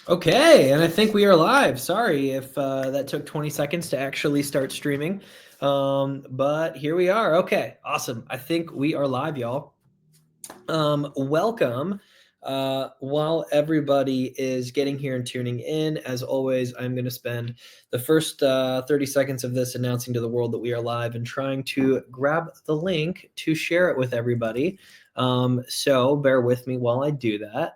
Okay, and I think we are live. Sorry if that took 20 seconds to actually start streaming. But here we are. Okay, awesome. I think we are live, y'all. Welcome. While everybody is getting here and tuning in, as always, I'm going to spend the first 30 seconds of this announcing to the world that we are live and trying to grab the link to share it with everybody. So bear with me while I do that.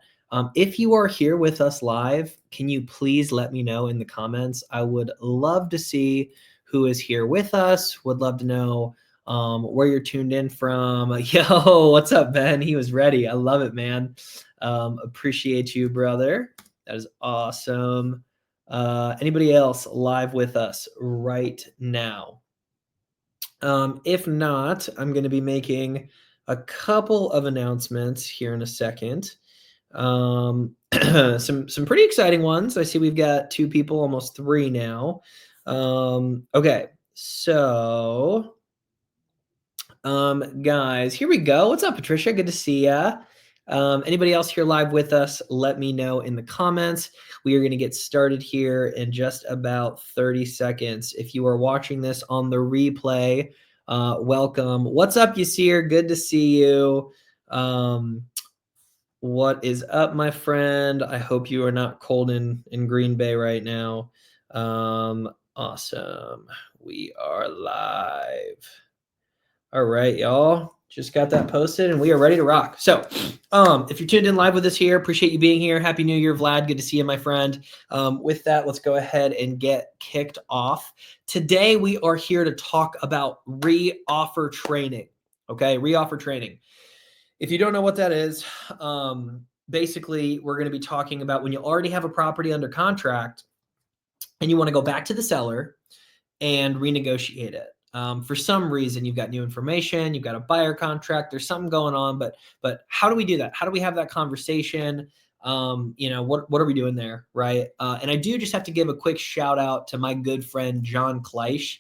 If you are here with us live, can you please let me know in the comments? I would love to see who is here with us. Would love to know where you're tuned in from. Yo, what's up, Ben? He was ready. I love it, man. Appreciate you, brother. That is awesome. Anybody else live with us right now? If not, I'm going to be making a couple of announcements here in a second. Some pretty exciting ones. I see we've got 2 people, almost 3 now. Okay, so guys, here we go. What's up, Patricia? Good to see ya. Anybody else here live with us? Let me know in the comments. We are going to get started here in just about 30 seconds. If you are watching this on the replay, welcome. What's up, Yasir? Good to see you. What is up, my friend? I hope you are not cold in Green Bay right now. Awesome. We are live. All right, y'all. Just got that posted and we are ready to rock. So, if you're tuned in live with us here, appreciate you being here. Happy New Year, Vlad. Good to see you, my friend. With that, let's go ahead and get kicked off. Today, we are here to talk about re-offer training. Okay, re-offer training. If you don't know what that is, basically, we're going to be talking about when you already have a property under contract and you want to go back to the seller and renegotiate it. For some reason, you've got new information, you've got a buyer contract, there's something going on, but how do we do that? How do we have that conversation? What are we doing there, right? And I do just have to give a quick shout out to my good friend John Kleisch.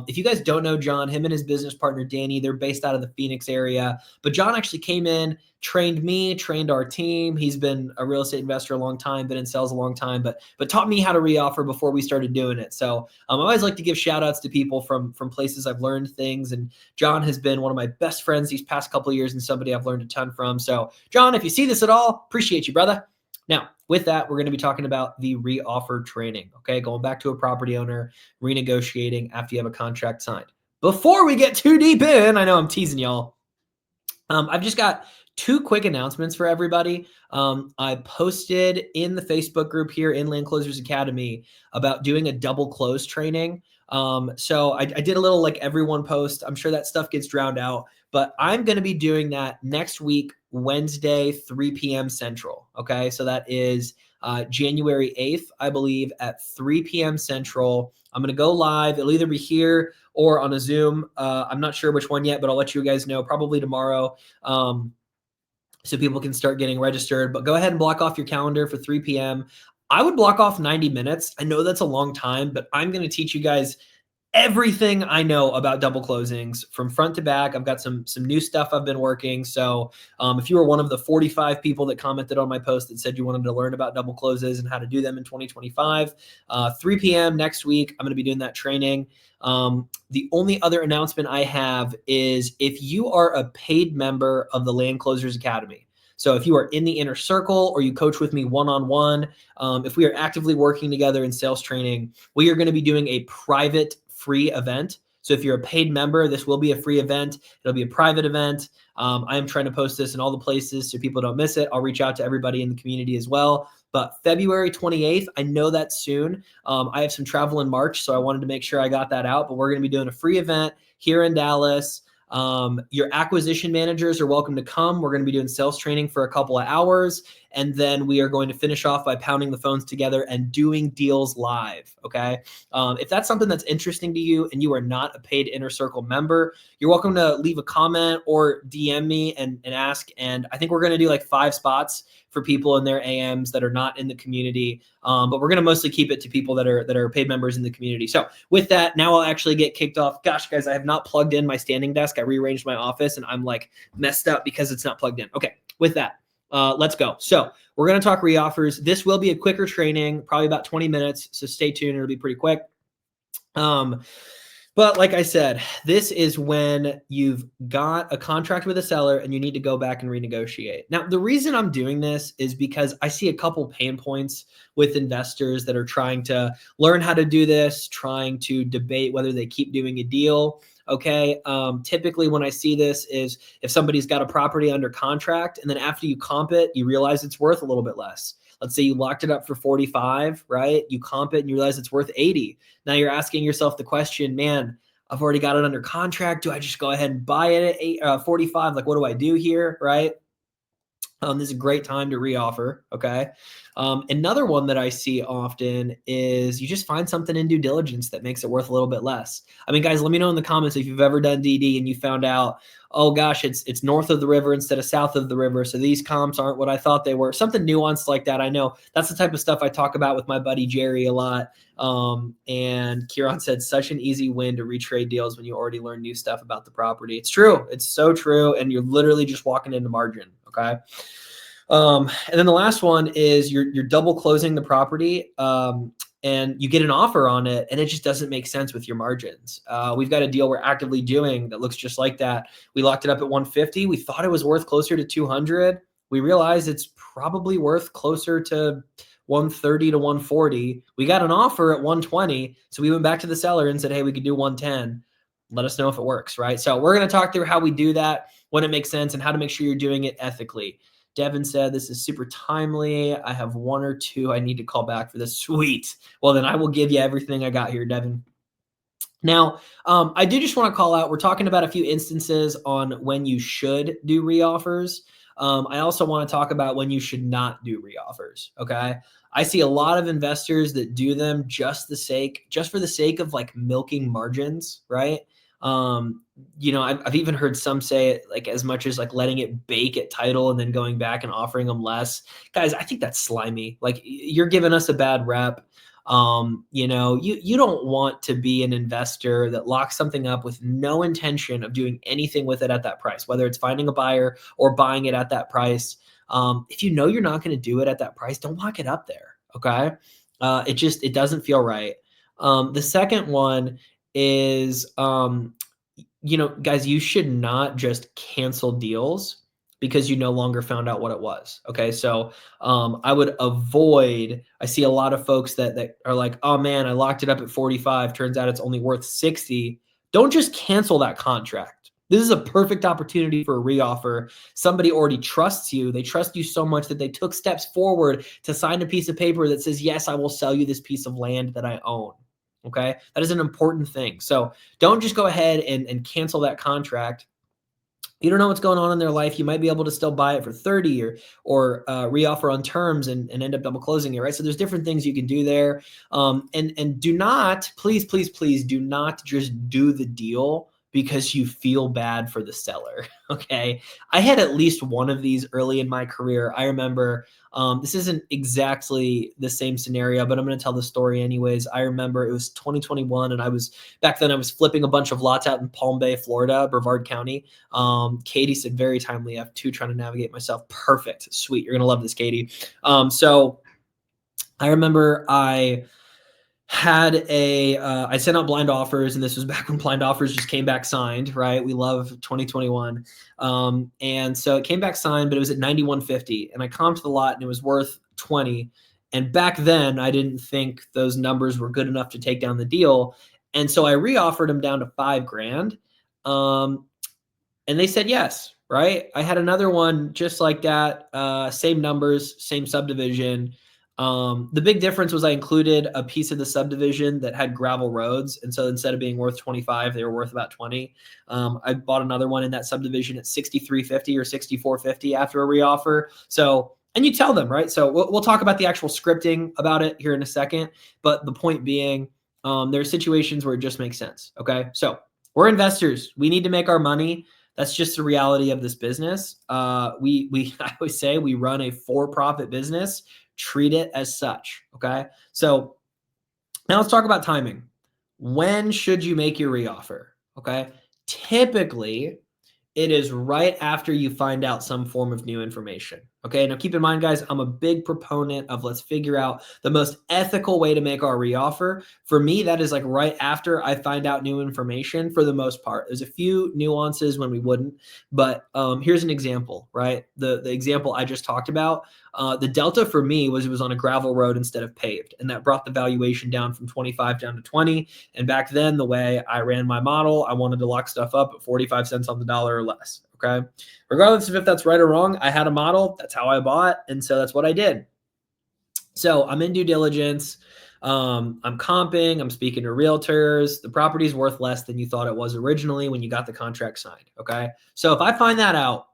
If you guys don't know John, him and his business partner Danny, they're based out of the Phoenix area. But John actually came in, trained me, trained our team. He's been a real estate investor a long time, been in sales a long time, but taught me how to reoffer before we started doing it. So I always like to give shout outs to people from places I've learned things. And John has been one of my best friends these past couple of years and somebody I've learned a ton from. So John, if you see this at all, appreciate you, brother. Now, with that, we're going to be talking about the reoffer training. Okay, going back to a property owner, renegotiating after you have a contract signed. Before we get too deep in, I know I'm teasing y'all. I've just got 2 quick announcements for everybody. I posted in the Facebook group here in Land Closers Academy about doing a double close training. So I did a little like everyone post. I'm sure that stuff gets drowned out, but I'm going to be doing that next week, Wednesday, 3 p.m. Central. Okay. So that is January 8th, I believe, at 3 p.m. Central. I'm going to go live. It'll either be here or on a Zoom. I'm not sure which one yet, but I'll let you guys know probably tomorrow. So people can start getting registered, but go ahead and block off your calendar for 3 p.m. I would block off 90 minutes. I know that's a long time, but I'm going to teach you guys everything I know about double closings from front to back. I've got some new stuff I've been working. So if you were one of the 45 people that commented on my post that said you wanted to learn about double closes and how to do them in 2025, 3 p.m. next week, I'm going to be doing that training. The only other announcement I have is if you are a paid member of the Land Closers Academy, so if you are in the inner circle or you coach with me one-on-one, if we are actively working together in sales training, we are going to be doing a private free event. So if you're a paid member, this will be a free event. It'll be a private event. I am trying to post this in all the places so people don't miss it. I'll reach out to everybody in the community as well. But February 28th, I know that's soon. I have some travel in March, so I wanted to make sure I got that out. But we're going to be doing a free event here in Dallas. Your acquisition managers are welcome to come. We're going to be doing sales training for a couple of hours. And then we are going to finish off by pounding the phones together and doing deals live. Okay. If that's something that's interesting to you and you are not a paid Inner Circle member, you're welcome to leave a comment or DM me and ask. And I think we're going to do like 5 spots for people in their AMs that are not in the community. But we're going to mostly keep it to people that are paid members in the community. So with that, now I'll actually get kicked off. Gosh, guys, I have not plugged in my standing desk. I rearranged my office and I'm like messed up because it's not plugged in. Okay, with that, Let's go. So we're going to talk reoffers. This will be a quicker training, probably about 20 minutes. So stay tuned. It'll be pretty quick. But like I said, this is when you've got a contract with a seller and you need to go back and renegotiate. Now, the reason I'm doing this is because I see a couple pain points with investors that are trying to learn how to do this, trying to debate whether they keep doing a deal. Okay. Typically, when I see this is if somebody's got a property under contract and then after you comp it, you realize it's worth a little bit less. Let's say you locked it up for 45, right? You comp it and you realize it's worth 80. Now you're asking yourself the question, man, I've already got it under contract. Do I just go ahead and buy it at 45? Like, what do I do here, right? This is a great time to reoffer, okay? Another one that I see often is you just find something in due diligence that makes it worth a little bit less. I mean, guys, let me know in the comments if you've ever done DD and you found out, oh gosh, it's north of the river instead of south of the river, so these comps aren't what I thought they were. Something nuanced like that. I know that's the type of stuff I talk about with my buddy Jerry a lot. And Kieran said, such an easy win to retrade deals when you already learn new stuff about the property. It's true. It's so true. And you're literally just walking into margin, okay? And then the last one is you're double closing the property, and you get an offer on it, and it just doesn't make sense with your margins. We've got a deal we're actively doing that looks just like that. We locked it up at 150. We thought it was worth closer to 200. We realized it's probably worth closer to 130 to 140. We got an offer at 120, so we went back to the seller and said, hey, we could do 110. Let us know if it works, right? So we're going to talk through how we do that, when it makes sense, and how to make sure you're doing it ethically. Devin said, this is super timely. I have one or two I need to call back for this. Sweet. Well, then I will give you everything I got here, Devin. Now, I do just want to call out, we're talking about a few instances on when you should do reoffers. I also want to talk about when you should not do reoffers, okay? I see a lot of investors that do them just for the sake of like milking margins, right? I've even heard some say it like as much as like letting it bake at title and then going back and offering them less. Guys, I think that's slimy. Like you're giving us a bad rep. You don't want to be an investor that locks something up with no intention of doing anything with it at that price, whether it's finding a buyer or buying it at that price. If you know you're not going to do it at that price, don't lock it up there. Okay. It doesn't feel right. The second one is, guys, you should not just cancel deals because you no longer found out what it was. Okay. So I would avoid, I see a lot of folks that are like, oh man, I locked it up at 45. Turns out it's only worth 60. Don't just cancel that contract. This is a perfect opportunity for a reoffer. Somebody already trusts you. They trust you so much that they took steps forward to sign a piece of paper that says, yes, I will sell you this piece of land that I own. Okay. That is an important thing. So don't just go ahead and cancel that contract. You don't know what's going on in their life. You might be able to still buy it for 30 or reoffer on terms and end up double closing it, right? So there's different things you can do there. And do not, please, please, please do not just do the deal because you feel bad for the seller, okay? I had at least one of these early in my career. I remember, this isn't exactly the same scenario, but I'm going to tell the story anyways. I remember it was 2021, and back then I was flipping a bunch of lots out in Palm Bay, Florida, Brevard County. Katie said, very timely. F2 trying to navigate myself. Perfect. Sweet. You're going to love this, Katie. So I remember I sent out blind offers, and this was back when blind offers just came back signed, right? We love 2021. And so it came back signed, but it was at 91.50, and I comped the lot and it was worth 20. And back then I didn't think those numbers were good enough to take down the deal. And so I reoffered them down to $5,000. And they said yes, right? I had another one just like that, same numbers, same subdivision. The big difference was I included a piece of the subdivision that had gravel roads. And so instead of being worth 25, they were worth about 20. I bought another one in that subdivision at 63.50 or 64.50 after a reoffer. So, and you tell them, right? So we'll talk about the actual scripting about it here in a second. But the point being, there are situations where it just makes sense. Okay. So we're investors. We need to make our money. That's just the reality of this business. I always say we run a for-profit business. Treat it as such. Okay. So now let's talk about timing. When should you make your reoffer? Okay. Typically, it is right after you find out some form of new information. Okay, now keep in mind, guys, I'm a big proponent of let's figure out the most ethical way to make our reoffer. For me, that is like right after I find out new information for the most part. There's a few nuances when we wouldn't, but here's an example, right? The example I just talked about, the delta for me was it was on a gravel road instead of paved, and that brought the valuation down from 25 down to 20. And back then, the way I ran my model, I wanted to lock stuff up at 45 cents on the dollar or less, okay? Regardless of if that's right or wrong, I had a model. That's how I bought. And so that's what I did. So I'm in due diligence. I'm comping. I'm speaking to realtors. The property's worth less than you thought it was originally when you got the contract signed. Okay. So if I find that out,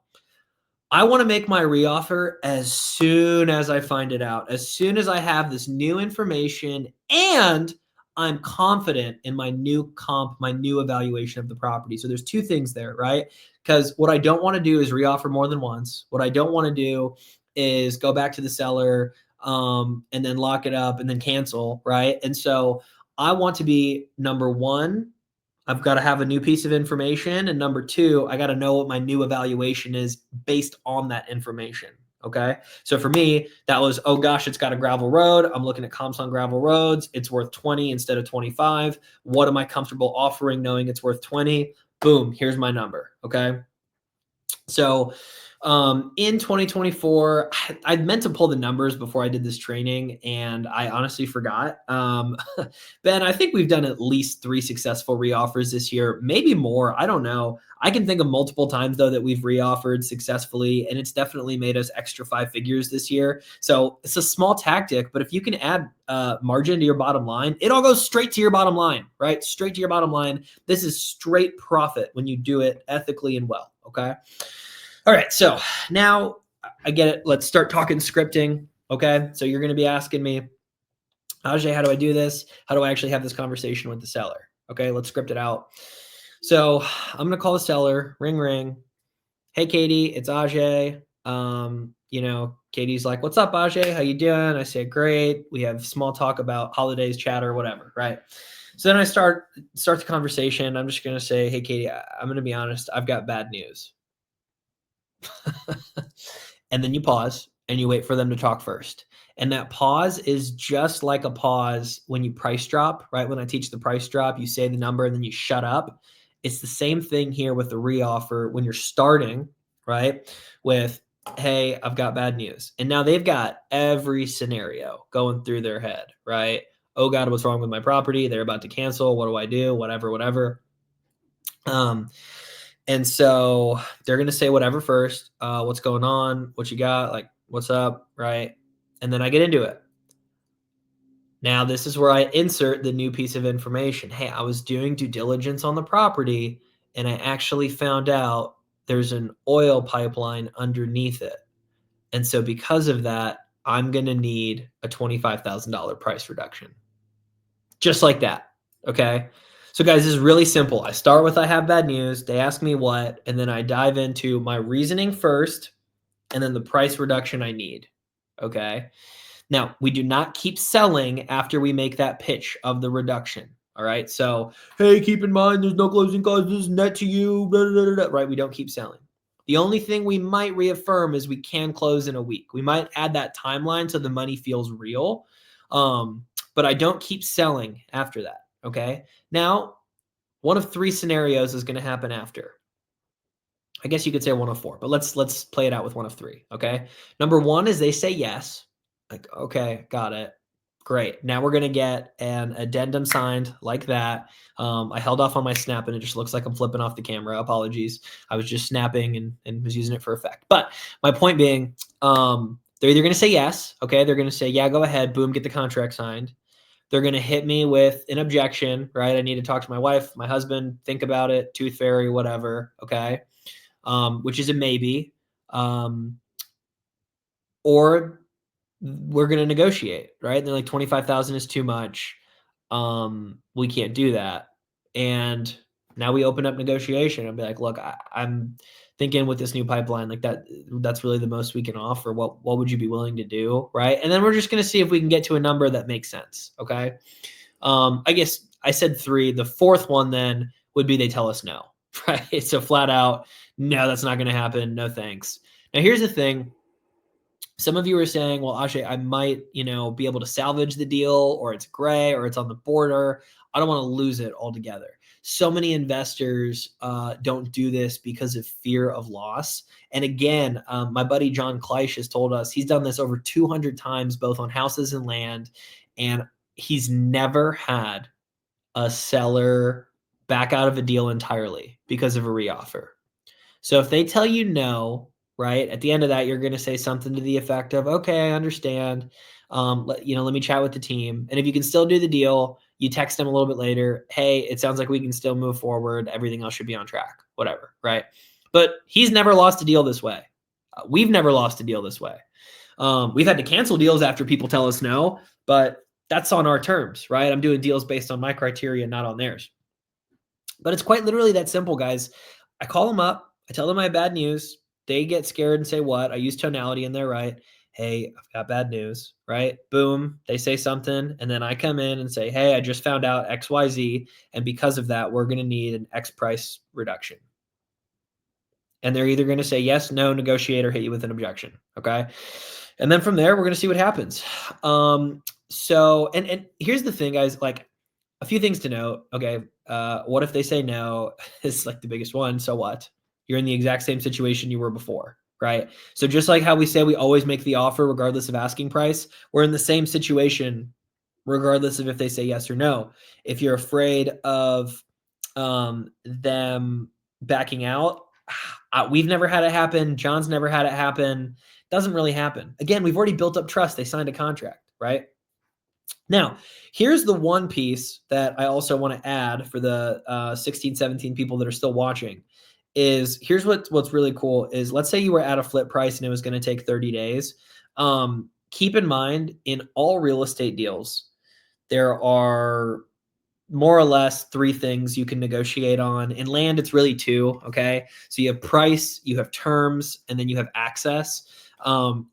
I want to make my reoffer as soon as I find it out, as soon as I have this new information and I'm confident in my new comp, my new evaluation of the property. So there's two things there, right? Because what I don't want to do is reoffer more than once. What I don't want to do is go back to the seller and then lock it up and then cancel, right? And so I want to be number one, I've got to have a new piece of information. And number two, I got to know what my new evaluation is based on that information. Okay. So for me, that was, oh gosh, it's got a gravel road. I'm looking at comps on gravel roads. It's worth 20 instead of 25. What am I comfortable offering knowing it's worth 20? Boom, here's my number. Okay. So in 2024, I meant to pull the numbers before I did this training, and I honestly forgot. Ben, I think we've done at least 3 successful reoffers this year, maybe more. I don't know. I can think of multiple times, though, that we've reoffered successfully, and it's definitely made us extra 5 figures this year. So it's a small tactic, but if you can add margin to your bottom line, it all goes straight to your bottom line, right? Straight to your bottom line. This is straight profit when you do it ethically and well, okay? All right, so now I get it. Let's start talking scripting. Okay, so you're going to be asking me, Ajay, how do I do this? How do I actually have this conversation with the seller? Okay, let's script it out. So I'm going to call the seller. Ring, ring. Hey, Katie, it's Ajay. Katie's like, "What's up, Ajay? How you doing?" I say, "Great." We have small talk about holidays, chat, or whatever, right? So then I start the conversation. I'm just going to say, "Hey, Katie, I'm going to be honest. I've got bad news." And then you pause and you wait for them to talk first. And that pause is just like a pause when you price drop, right? When I teach the price drop, you say the number and then you shut up. It's the same thing here with the reoffer when you're starting, right? With, hey, I've got bad news. And now they've got every scenario going through their head, right? Oh God, what's wrong with my property? They're about to cancel. What do I do? Whatever. And so they're going to say whatever first, what's going on, what you got, like, what's up, right? And then I get into it. Now, this is where I insert the new piece of information. Hey, I was doing due diligence on the property, and I actually found out there's an oil pipeline underneath it. And so because of that, I'm going to need a $25,000 price reduction. Just like that, okay? So guys, this is really simple. I start with I have bad news. They ask me what, and then I dive into my reasoning first, and then the price reduction I need, okay? Now, we do not keep selling after we make that pitch of the reduction, all right? So, hey, keep in mind there's no closing costs. This is net to you, blah, blah, blah, right? We don't keep selling. The only thing we might reaffirm is we can close in a week. We might add that timeline so the money feels real. But I don't keep selling after that, okay? Now, one of 3 scenarios is going to happen after. I guess you could say one of 4, but let's play it out with one of 3, okay? Number 1 is they say yes. Like, okay, got it. Great. Now we're going to get an addendum signed like that. I held off on my snap and it just looks like I'm flipping off the camera. Apologies. I was just snapping and was using it for effect. But my point being, they're either going to say yes. Okay. They're going to say, yeah, go ahead. Boom, get the contract signed. They're going to hit me with an objection, right? I need to talk to my wife, my husband, think about it, tooth fairy, whatever. Okay. Which is a maybe. Or we're going to negotiate, right? And they're like, 25,000 is too much. We can't do that. And now we open up negotiation. I'll be like, look, I'm thinking with this new pipeline, like that's really the most we can offer. What would you be willing to do? Right. And then we're just going to see if we can get to a number that makes sense. Okay. I guess I said 3. The 4th one then would be they tell us no, right? So flat out, no, that's not going to happen. No, thanks. Now here's the thing. Some of you are saying, well, Ajay, I might, be able to salvage the deal, or it's gray, or it's on the border. I don't want to lose it altogether. So many investors don't do this because of fear of loss. And again, my buddy John Kleisch has told us he's done this over 200 times, both on houses and land, and he's never had a seller back out of a deal entirely because of a reoffer. So if they tell you no, right, at the end of that, you're going to say something to the effect of, okay, I understand. Let me chat with the team. And if you can still do the deal, you text them a little bit later. Hey, it sounds like we can still move forward. Everything else should be on track, whatever, right? But he's never lost a deal this way. We've never lost a deal this way. We've had to cancel deals after people tell us no, but that's on our terms, right? I'm doing deals based on my criteria, not on theirs. But it's quite literally that simple, guys. I call them up. I tell them I have bad news. They get scared and say what? I use tonality and they're right. Hey, I've got bad news, right? Boom. They say something. And then I come in and say, hey, I just found out XYZ. And because of that, we're going to need an X price reduction. And they're either going to say yes, no, negotiate, or hit you with an objection. Okay. And then from there, we're going to see what happens. So here's the thing, guys, like a few things to note. Okay. What if they say no? It's like the biggest one. So what? You're in the exact same situation you were before, right? So just like how we say we always make the offer regardless of asking price, we're in the same situation regardless of if they say yes or no. If you're afraid of them backing out, we've never had it happen. John's never had it happen. Doesn't really happen. Again, we've already built up trust. They signed a contract, right? Now, here's the one piece that I also want to add for the 16, 17 people that are still watching is here's what's really cool is let's say you were at a flip price and it was going to take 30 days. Keep in mind in all real estate deals, there are more or less 3 things you can negotiate on. In land, it's really 2, okay? So you have price, you have terms, and then you have access.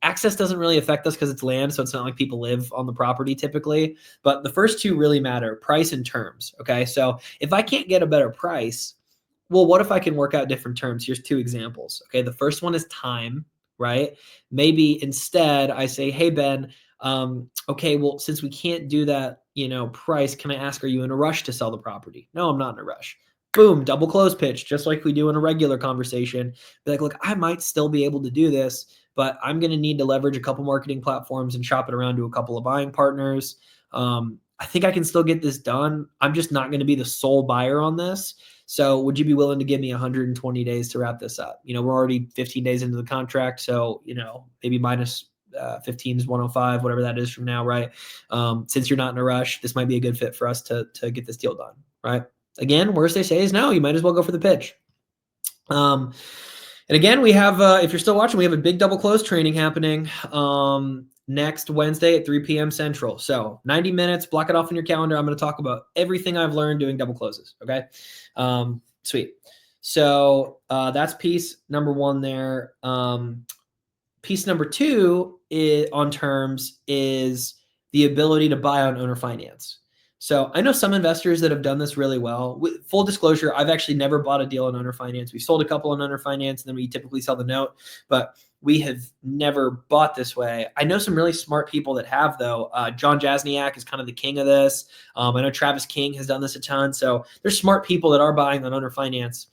Access doesn't really affect us because it's land, so it's not like people live on the property typically. But the first 2 really matter, price and terms, okay? So if I can't get a better price, well, what if I can work out different terms? Here's 2 examples, okay? The first one is time, right? Maybe instead I say, hey, Ben, okay, well, since we can't do that, price, can I ask, are you in a rush to sell the property? No, I'm not in a rush. Boom, double close pitch, just like we do in a regular conversation. Be like, look, I might still be able to do this, but I'm going to need to leverage a couple marketing platforms and shop it around to a couple of buying partners. I think I can still get this done. I'm just not going to be the sole buyer on this. So would you be willing to give me 120 days to wrap this up? We're already 15 days into the contract. So, maybe minus 15 is 105, whatever that is from now, right? Since you're not in a rush, this might be a good fit for us to get this deal done, right? Again, worst they say is no, you might as well go for the pitch. And again, we have, if you're still watching, we have a big double close training happening next Wednesday at 3 p.m. Central. So 90 minutes, block it off in your calendar. I'm going to talk about everything I've learned doing double closes. Okay. Sweet. So that's piece number 1 there. Piece number 2 on terms is the ability to buy on owner finance. So I know some investors that have done this really well. With full disclosure, I've actually never bought a deal on owner finance. We sold a couple on owner finance, and then we typically sell the note, but we have never bought this way. I know some really smart people that have, though. John Jasniak is kind of the king of this. I know Travis King has done this a ton. So there's smart people that are buying on owner finance,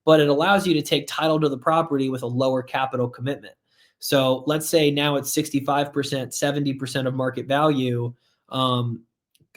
but it allows you to take title to the property with a lower capital commitment. So let's say now it's 65%, 70% of market value.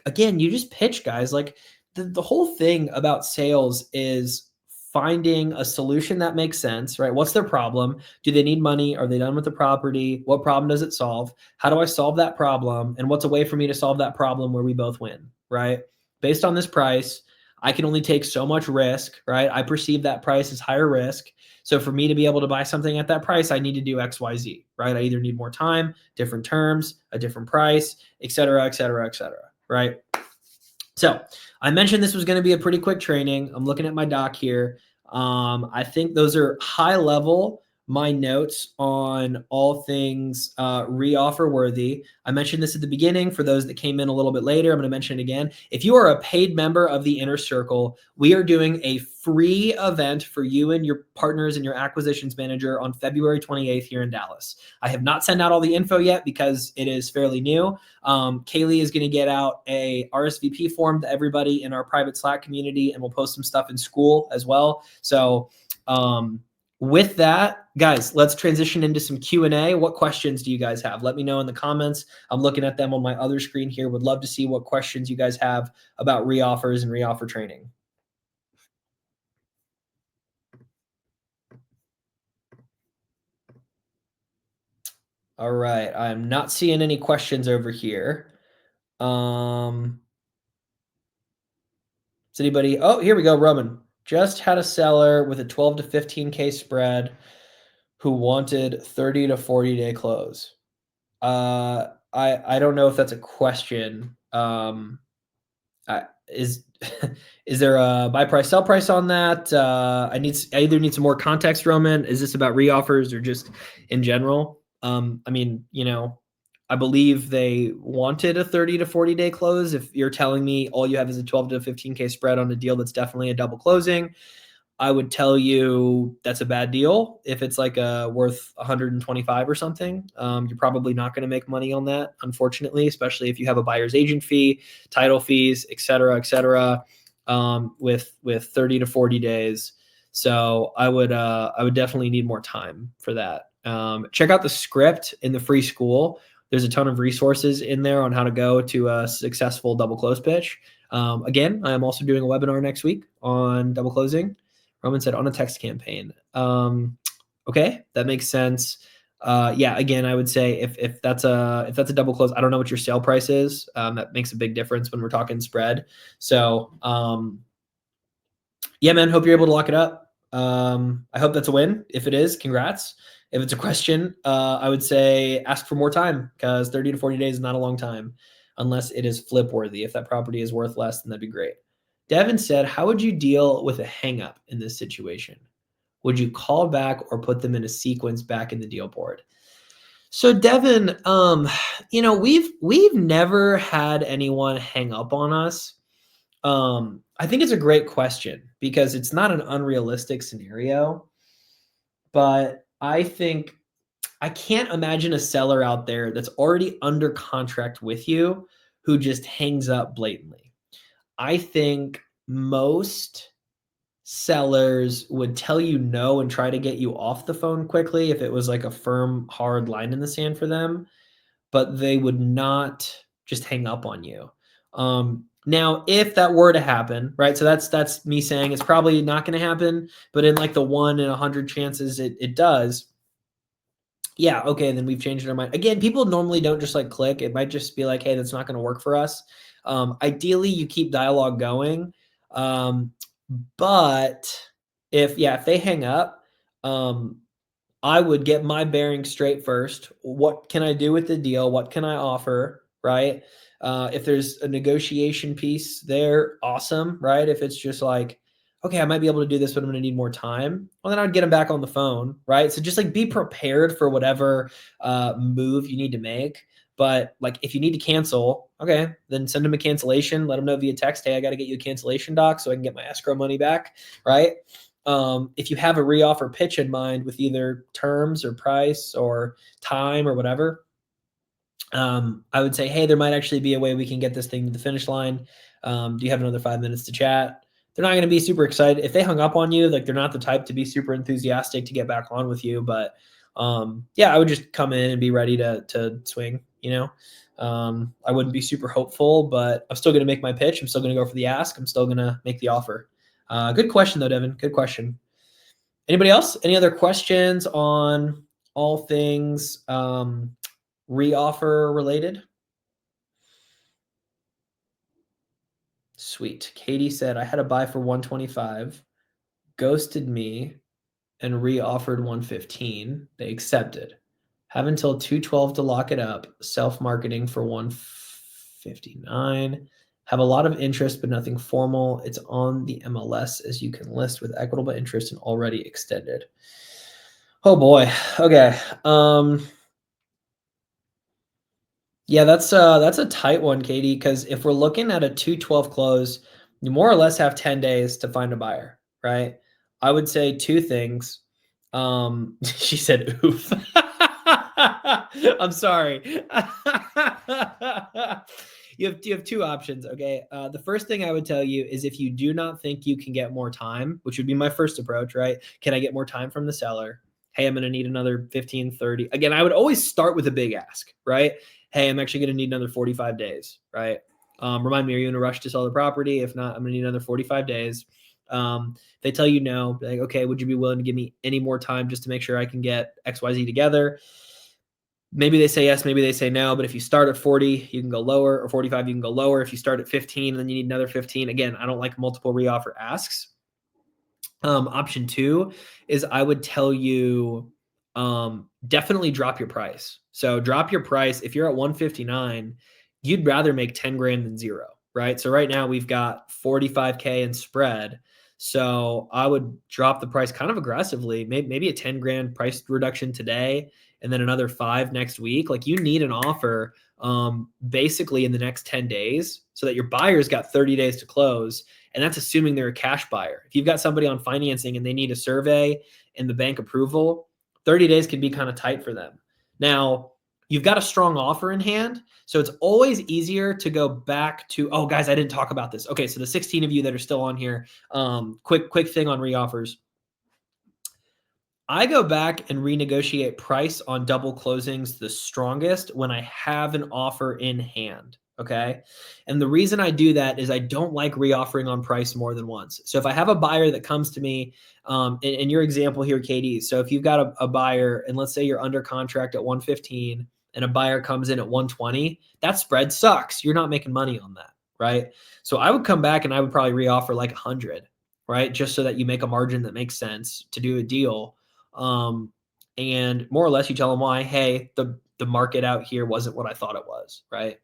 Again, you just pitch, guys. Like the whole thing about sales is finding a solution that makes sense, right? What's their problem? Do they need money? Are they done with the property? What problem does it solve? How do I solve that problem? And what's a way for me to solve that problem where we both win, right? Based on this price, I can only take so much risk, right? I perceive that price as higher risk. So for me to be able to buy something at that price, I need to do X, Y, Z, right? I either need more time, different terms, a different price, et cetera, et cetera, et cetera, right? So I mentioned this was going to be a pretty quick training. I'm looking at my doc here. I think those are high level my notes on all things reoffer worthy. I mentioned this at the beginning. For those that came in a little bit later, I'm going to mention it again. If you are a paid member of the Inner Circle, we are doing a free event for you and your partners and your acquisitions manager on February 28th here in Dallas. I have not sent out all the info yet because it is fairly new. Kaylee is going to get out a RSVP form to everybody in our private Slack community, and we'll post some stuff in school as well. So with that, guys, let's transition into some Q&A. What questions do you guys have? Let me know in the comments. I'm looking at them on my other screen here. Would love to see what questions you guys have about reoffers and reoffer training. All right. I'm not seeing any questions over here. Is anybody? Oh, here we go. Roman just had a seller with a 12 to 15K spread who wanted 30 to 40-day close. I don't know if that's a question. Is is there a buy price, sell price on that? I either need some more context, Roman. Is this about reoffers or just in general? I mean, I believe they wanted a 30 to 40-day close. If you're telling me all you have is a 12 to 15K spread on a deal that's definitely a double closing, I would tell you that's a bad deal. If it's like worth 125 or something, you're probably not going to make money on that, unfortunately, especially if you have a buyer's agent fee, title fees, et cetera, with 30 to 40 days. So I would definitely need more time for that. Check out the script in the free school. There's a ton of resources in there on how to go to a successful double close pitch. Again, I am also doing a webinar next week on double closing. Roman said on a text campaign. Okay, that makes sense. Yeah, again, I would say if that's a double close, I don't know what your sale price is. That makes a big difference when we're talking spread. So yeah, man, hope you're able to lock it up. I hope that's a win. If it is, congrats. If it's a question, I would say ask for more time, because 30 to 40 days is not a long time unless it is flip worthy. If that property is worth less, then that'd be great. Devin said, how would you deal with a hang up in this situation? Would you call back or put them in a sequence back in the deal board? So Devin, we've never had anyone hang up on us. I think it's a great question because it's not an unrealistic scenario, but I can't imagine a seller out there that's already under contract with you who just hangs up blatantly. I think most sellers would tell you no and try to get you off the phone quickly if it was like a firm, hard line in the sand for them, but they would not just hang up on you. Now, if that were to happen, right? So that's me saying it's probably not going to happen, but in like the 1 in 100 chances it does. Yeah, okay, then we've changed our mind. Again, people normally don't just like click. It might just be like, hey, that's not going to work for us. Ideally, you keep dialogue going. But if they hang up, I would get my bearings straight first. What can I do with the deal? What can I offer? Right? If there's a negotiation piece there, awesome. Right? If it's just like, okay, I might be able to do this, but I'm going to need more time. Well, then I'd get them back on the phone. Right? So just like be prepared for whatever move you need to make. But like if you need to cancel, okay, then send them a cancellation. Let them know via text, hey, I got to get you a cancellation doc so I can get my escrow money back. Right? If you have a reoffer pitch in mind with either terms or price or time or whatever, I would say, hey, there might actually be a way we can get this thing to the finish line. Do you have another 5 minutes to chat? They're not going to be super excited. If they hung up on you, like they're not the type to be super enthusiastic to get back on with you. But yeah, I would just come in and be ready to swing, I wouldn't be super hopeful, but I'm still going to make my pitch. I'm still going to go for the ask. I'm still going to make the offer. Good question though, Devin. Good question. Anybody else? Any other questions on all things reoffer related? Sweet. Katie said, I had a buy for 125, ghosted me, and reoffered 115. They accepted. Have until 212 to lock it up. Self-marketing for 159. Have a lot of interest, but nothing formal. It's on the MLS as you can list with equitable interest and already extended. Oh boy. Okay. Yeah, that's a tight one, Katie, because if we're looking at a 212 close, you more or less have 10 days to find a buyer, right? I would say two things. She said, oof. I'm sorry. You have two options, okay? The first thing I would tell you is if you do not think you can get more time, which would be my first approach, right? Can I get more time from the seller? Hey, I'm going to need another 15, 30. Again, I would always start with a big ask, right? Hey, I'm actually going to need another 45 days, right? Remind me, are you in a rush to sell the property? If not, I'm going to need another 45 days. If they tell you no, like, okay, would you be willing to give me any more time just to make sure I can get XYZ together? Maybe they say yes, maybe they say no. But if you start at 40, you can go lower, or 45, you can go lower. If you start at 15, then you need another 15. Again, I don't like multiple reoffer asks. Option two is I would tell you definitely drop your price. So drop your price. If you're at 159, you'd rather make 10 grand than zero, right? So right now we've got 45K in spread. So I would drop the price kind of aggressively, maybe a 10 grand price reduction today and then another five next week. Like you need an offer basically in the next 10 days so that your buyer's got 30 days to close. And that's assuming they're a cash buyer. If you've got somebody on financing and they need a survey and the bank approval, 30 days can be kind of tight for them. Now, you've got a strong offer in hand. So it's always easier to go back to, oh, guys, I didn't talk about this. Okay, so the 16 of you that are still on here, quick thing on reoffers. I go back and renegotiate price on double closings the strongest when I have an offer in hand. Okay. And the reason I do that is I don't like reoffering on price more than once. So if I have a buyer that comes to me, in your example here, Katie, so if you've got a buyer and let's say you're under contract at 115 and a buyer comes in at 120, that spread sucks. You're not making money on that. Right. So I would come back and I would probably reoffer like 100, right? Just so that you make a margin that makes sense to do a deal. And more or less you tell them why, hey, the market out here wasn't what I thought it was, right?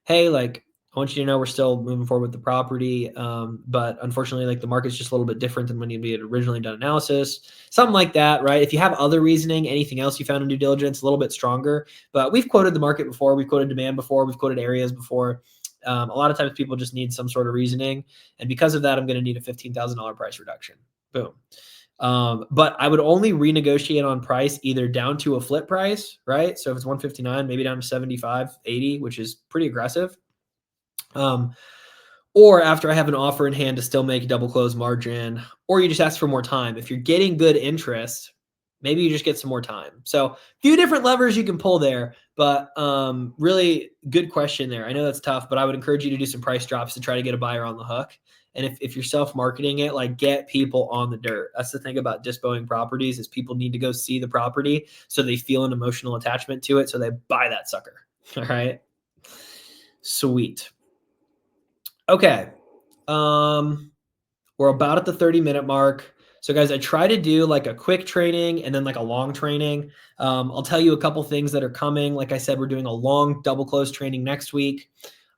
Hey, like I want you to know we're still moving forward with the property, but unfortunately, like the market's just a little bit different than when you had originally done analysis, something like that, right? If you have other reasoning, anything else you found in due diligence, a little bit stronger. But we've quoted the market before, we've quoted demand before, we've quoted areas before. A lot of times people just need some sort of reasoning, and because of that, I'm going to need a $15,000 price reduction. Boom. But I would only renegotiate on price either down to a flip price, right? So if it's 159, maybe down to 75, 80, which is pretty aggressive. Or after I have an offer in hand to still make a double close margin, or you just ask for more time. If you're getting good interest, maybe you just get some more time. So a few different levers you can pull there, but really good question there. I know that's tough, but I would encourage you to do some price drops to try to get a buyer on the hook. And if you're self-marketing it, like get people on the dirt. That's the thing about dispoing properties is people need to go see the property so they feel an emotional attachment to it. So they buy that sucker. All right. Sweet. Okay. We're about at the 30-minute mark. So guys, I try to do like a quick training and then like a long training. I'll tell you a couple things that are coming. Like I said, we're doing a long double close training next week.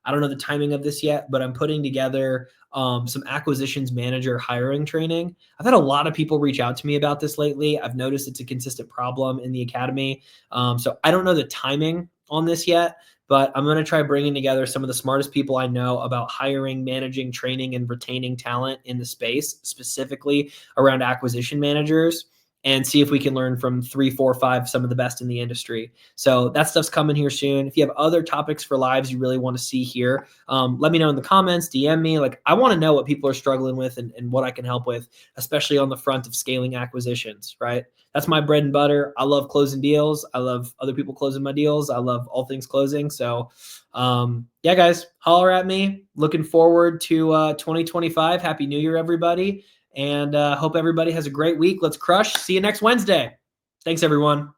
I don't know the timing of this yet, but I'm putting together some acquisitions manager hiring training. I've had a lot of people reach out to me about this lately. I've noticed it's a consistent problem in the academy. So I don't know the timing on this yet, but I'm going to try bringing together some of the smartest people I know about hiring, managing, training, and retaining talent in the space, specifically around acquisition managers, and see if we can learn from 3, 4, 5, some of the best in the industry. So that stuff's coming here soon. If you have other topics for lives you really want to see here, let me know in the comments, DM me. Like I want to know what people are struggling with and what I can help with, especially on the front of scaling acquisitions, right? That's my bread and butter. I love closing deals. I love other people closing my deals. I love all things closing. So yeah, guys, holler at me. Looking forward to 2025. Happy New Year, everybody. And hope everybody has a great week. Let's crush. See you next Wednesday. Thanks, everyone.